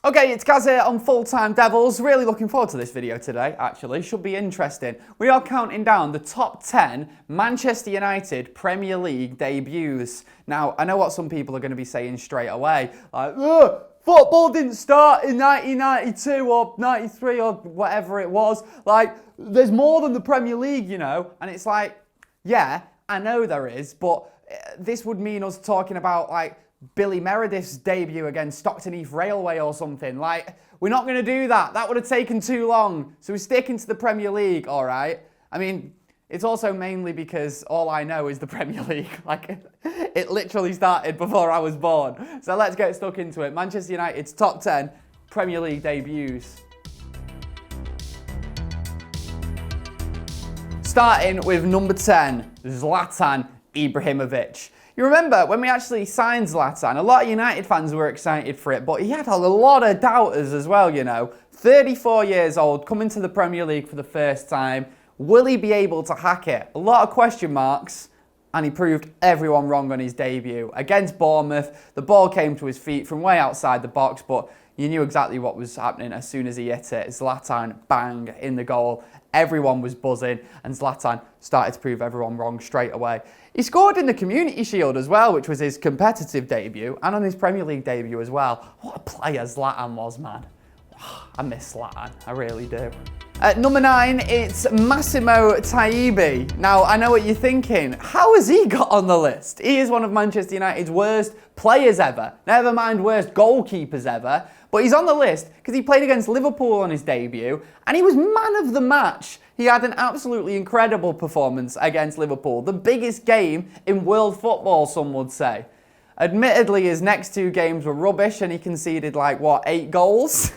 Okay, it's Gaz here on Full Time Devils. Really looking forward to this video today, actually. Should be interesting. We are counting down the top 10 Manchester United Premier League debuts. Now, I know what some people are going to be saying straight away. Like, ugh, football didn't start in 1992 or 93 or whatever it was. Like, there's more than the Premier League, you know. And it's like, yeah, I know there is, but this would mean us talking about, like, Billy Meredith's debut against Stockton Heath Railway or something. Like, we're not going to do that. That would have taken too long. So we're sticking to the Premier League, all right? I mean, it's also mainly because all I know is the Premier League. Like, it literally started before I was born. So let's get stuck into it. Manchester United's top 10 Premier League debuts. Starting with number 10, Zlatan Ibrahimovic. You remember when we actually signed Zlatan, a lot of United fans were excited for it, but he had a lot of doubters as well, you know. 34 years old, coming to the Premier League for the first time. Will he be able to hack it? A lot of question marks, and he proved everyone wrong on his debut. Against Bournemouth, the ball came to his feet from way outside the box, but you knew exactly what was happening as soon as he hit it. Zlatan, bang, in the goal. Everyone was buzzing, and Zlatan started to prove everyone wrong straight away. He scored in the Community Shield as well, which was his competitive debut, and on his Premier League debut as well. What a player Zlatan was, man. I miss Zlatan, I really do. At number 9, it's Massimo Taibbi. Now, I know what you're thinking. How has he got on the list? He is one of Manchester United's worst players ever. Never mind worst goalkeepers ever. But he's on the list because he played against Liverpool on his debut and he was man of the match. He had an absolutely incredible performance against Liverpool. The biggest game in world football, some would say. Admittedly, his next 2 games were rubbish and he conceded 8 goals?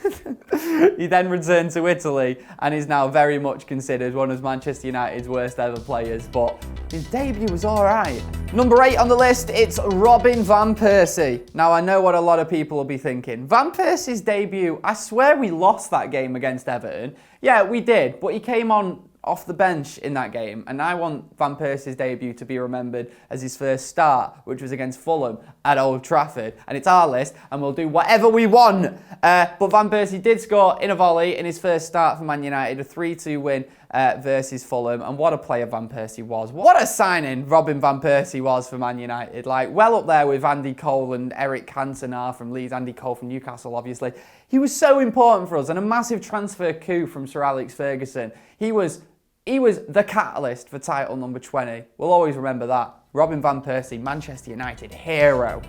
He then returned to Italy and is now very much considered one of Manchester United's worst ever players, but his debut was alright. Number 8 on the list, it's Robin van Persie. Now, I know what a lot of people will be thinking. Van Persie's debut, I swear we lost that game against Everton. Yeah, we did, but he came on off the bench in that game, and I want Van Persie's debut to be remembered as his first start, which was against Fulham at Old Trafford, and it's our list and we'll do whatever we want. But Van Persie did score in a volley in his first start for Man United, a 3-2 win versus Fulham, and what a player Van Persie was. What a signing Robin van Persie was for Man United, well up there with Andy Cole and Eric Cantona from Leeds, Andy Cole from Newcastle obviously. He was so important for us and a massive transfer coup from Sir Alex Ferguson. He was the catalyst for title number 20. We'll always remember that. Robin van Persie, Manchester United hero.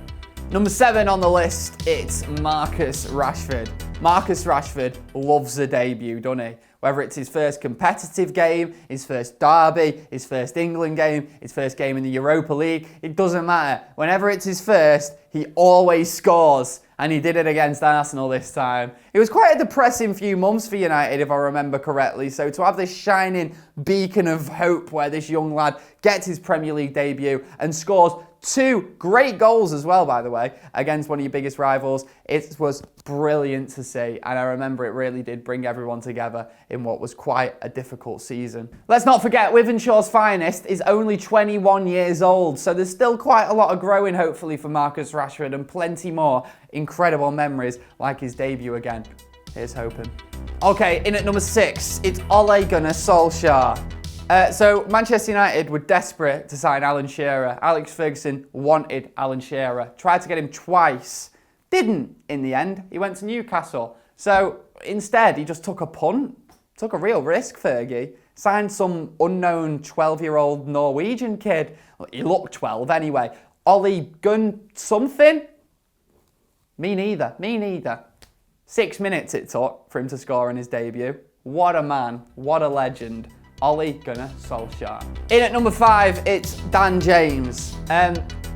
Number 7 on the list, it's Marcus Rashford. Marcus Rashford loves a debut, doesn't he? Whether it's his first competitive game, his first derby, his first England game, his first game in the Europa League, it doesn't matter. Whenever it's his first, he always scores. And he did it against Arsenal this time. It was quite a depressing few months for United, if I remember correctly. So to have this shining beacon of hope where this young lad gets his Premier League debut and scores 2 great goals as well, by the way, against one of your biggest rivals, it was brilliant to see. And I remember it really did bring everyone together in what was quite a difficult season. Let's not forget, Wythenshawe's finest is only 21 years old. So there's still quite a lot of growing, hopefully, for Marcus Rashford and plenty more incredible memories like his debut again. Here's hoping. Okay, in at number 6, it's Ole Gunnar Solskjaer. So Manchester United were desperate to sign Alan Shearer. Alex Ferguson wanted Alan Shearer. Tried to get him twice. Didn't in the end. He went to Newcastle. So instead, he just took a punt. Took a real risk, Fergie. Signed some unknown 12-year-old Norwegian kid. Well, he looked 12 anyway. Ole Gunn something? Me neither. 6 minutes it took for him to score in his debut. What a man. What a legend. Ole Gunnar Solskjaer. In at number 5, it's Dan James.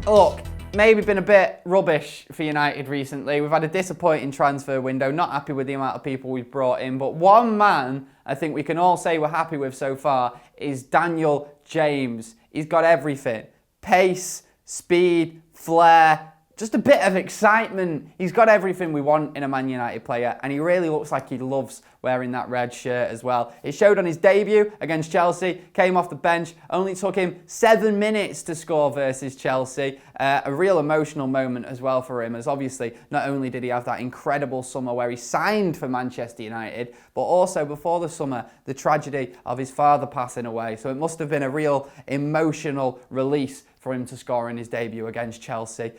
Look, maybe been a bit rubbish for United recently. We've had a disappointing transfer window, not happy with the amount of people we've brought in, but one man I think we can all say we're happy with so far is Daniel James. He's got everything. Pace, speed, flair, just a bit of excitement. He's got everything we want in a Man United player, and he really looks like he loves wearing that red shirt as well. It showed on his debut against Chelsea, came off the bench, only took him 7 minutes to score versus Chelsea. A real emotional moment as well for him, as obviously not only did he have that incredible summer where he signed for Manchester United, but also before the summer, the tragedy of his father passing away. So it must have been a real emotional release for him to score in his debut against Chelsea.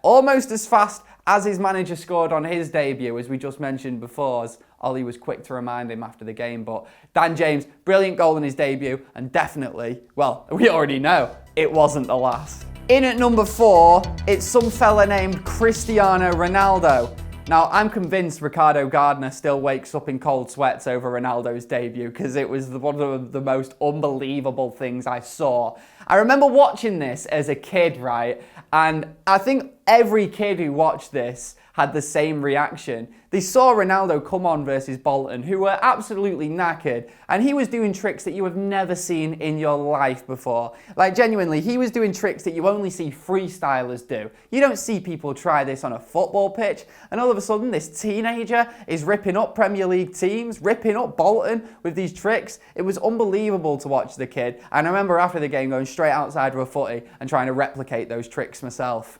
Almost as fast as his manager scored on his debut, as we just mentioned before, as Ollie was quick to remind him after the game. But Dan James, brilliant goal in his debut, and definitely, well, we already know, it wasn't the last. In at number 4, it's some fella named Cristiano Ronaldo. Now, I'm convinced Ricardo Gardner still wakes up in cold sweats over Ronaldo's debut, because it was one of the most unbelievable things I saw. I remember watching this as a kid, right? And I think every kid who watched this had the same reaction. They saw Ronaldo come on versus Bolton, who were absolutely knackered, and he was doing tricks that you have never seen in your life before. Like, genuinely, he was doing tricks that you only see freestylers do. You don't see people try this on a football pitch, and all of a sudden this teenager is ripping up Premier League teams, ripping up Bolton with these tricks. It was unbelievable to watch the kid, and I remember after the game going straight outside of a footy and trying to replicate those tricks myself.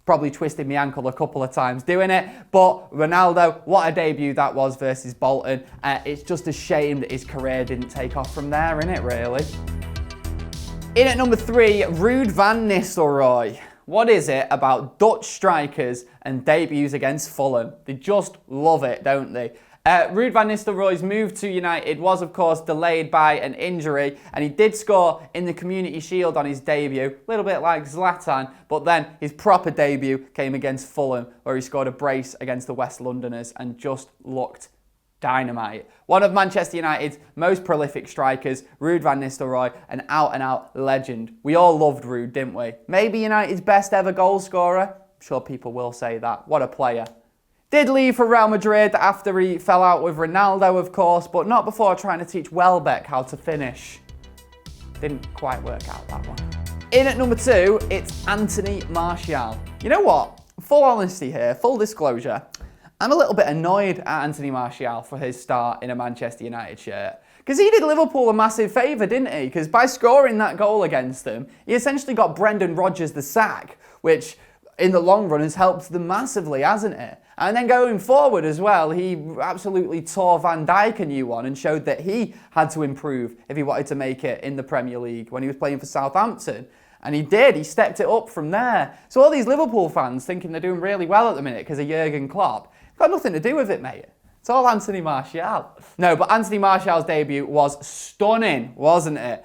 Probably twisted my ankle a couple of times doing it, but Ronaldo, what a debut that was versus Bolton. It's just a shame that his career didn't take off from there, innit, really? In at number 3, Ruud van Nistelrooy. What is it about Dutch strikers and debuts against Fulham? They just love it, don't they? Ruud van Nistelrooy's move to United was, of course, delayed by an injury, and he did score in the Community Shield on his debut, a little bit like Zlatan, but then his proper debut came against Fulham, where he scored a brace against the West Londoners and just looked dynamite. One of Manchester United's most prolific strikers, Ruud van Nistelrooy, an out-and-out legend. We all loved Ruud, didn't we? Maybe United's best ever goal scorer? I'm sure people will say that. What a player. Did leave for Real Madrid after he fell out with Ronaldo, of course, but not before trying to teach Welbeck how to finish. Didn't quite work out, that one. In at number 2, it's Anthony Martial. You know what? Full honesty here, full disclosure, I'm a little bit annoyed at Anthony Martial for his start in a Manchester United shirt. Because he did Liverpool a massive favour, didn't he? Because by scoring that goal against them, he essentially got Brendan Rodgers the sack, which in the long run has helped them massively, hasn't it? And then going forward as well, he absolutely tore Van Dijk a new one and showed that he had to improve if he wanted to make it in the Premier League when he was playing for Southampton. And he did, he stepped it up from there. So all these Liverpool fans thinking they're doing really well at the minute because of Jurgen Klopp, got nothing to do with it, mate. It's all Anthony Martial. No, but Anthony Martial's debut was stunning, wasn't it?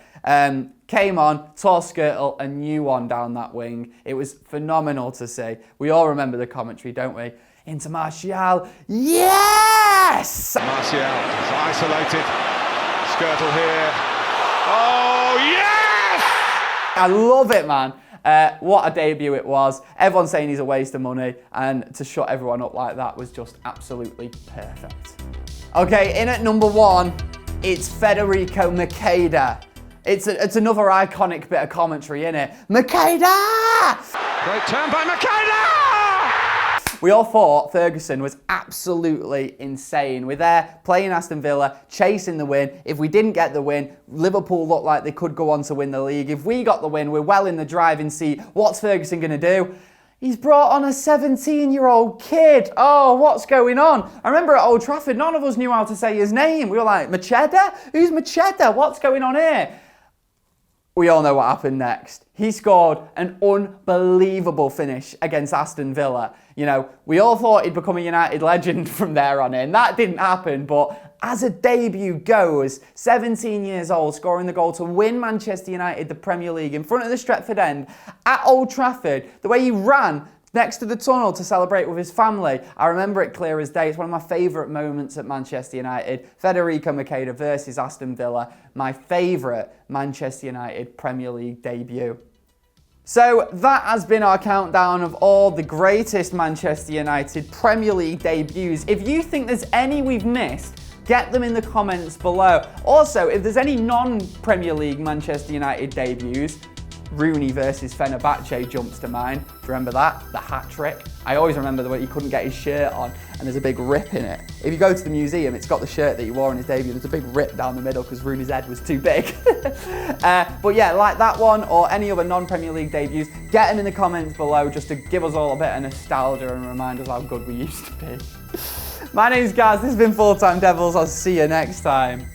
Came on, tore Skirtle a new one down that wing. It was phenomenal to see. We all remember the commentary, don't we? Into Martial, yes! Martial is isolated, Skirtle here, oh yes! I love it, man. What a debut it was. Everyone's saying he's a waste of money, and to shut everyone up like that was just absolutely perfect. Okay, in at number 1, it's Federico Makeda. It's another iconic bit of commentary, innit? Makeda! Great turn by Makeda! We all thought Ferguson was absolutely insane. We're there playing Aston Villa, chasing the win. If we didn't get the win, Liverpool looked like they could go on to win the league. If we got the win, we're well in the driving seat. What's Ferguson going to do? He's brought on a 17-year-old kid. Oh, what's going on? I remember at Old Trafford, none of us knew how to say his name. We were like, Makeda? Who's Makeda? What's going on here? We all know what happened next. He scored an unbelievable finish against Aston Villa. You know, we all thought he'd become a United legend from there on in. That didn't happen, but as a debut goes, 17 years old, scoring the goal to win Manchester United the Premier League in front of the Stretford End at Old Trafford, the way he ran next to the tunnel to celebrate with his family. I remember it clear as day. It's one of my favourite moments at Manchester United. Federico Makeda versus Aston Villa. My favourite Manchester United Premier League debut. So that has been our countdown of all the greatest Manchester United Premier League debuts. If you think there's any we've missed, get them in the comments below. Also, if there's any non-Premier League Manchester United debuts, Rooney versus Fenerbahce jumps to mind. Do you remember that? The hat-trick. I always remember the way he couldn't get his shirt on and there's a big rip in it. If you go to the museum, it's got the shirt that he wore on his debut. There's a big rip down the middle because Rooney's head was too big. But yeah, like that one or any other non-Premier League debuts, get them in the comments below just to give us all a bit of nostalgia and remind us how good we used to be. My name's Gaz, this has been Full Time Devils. I'll see you next time.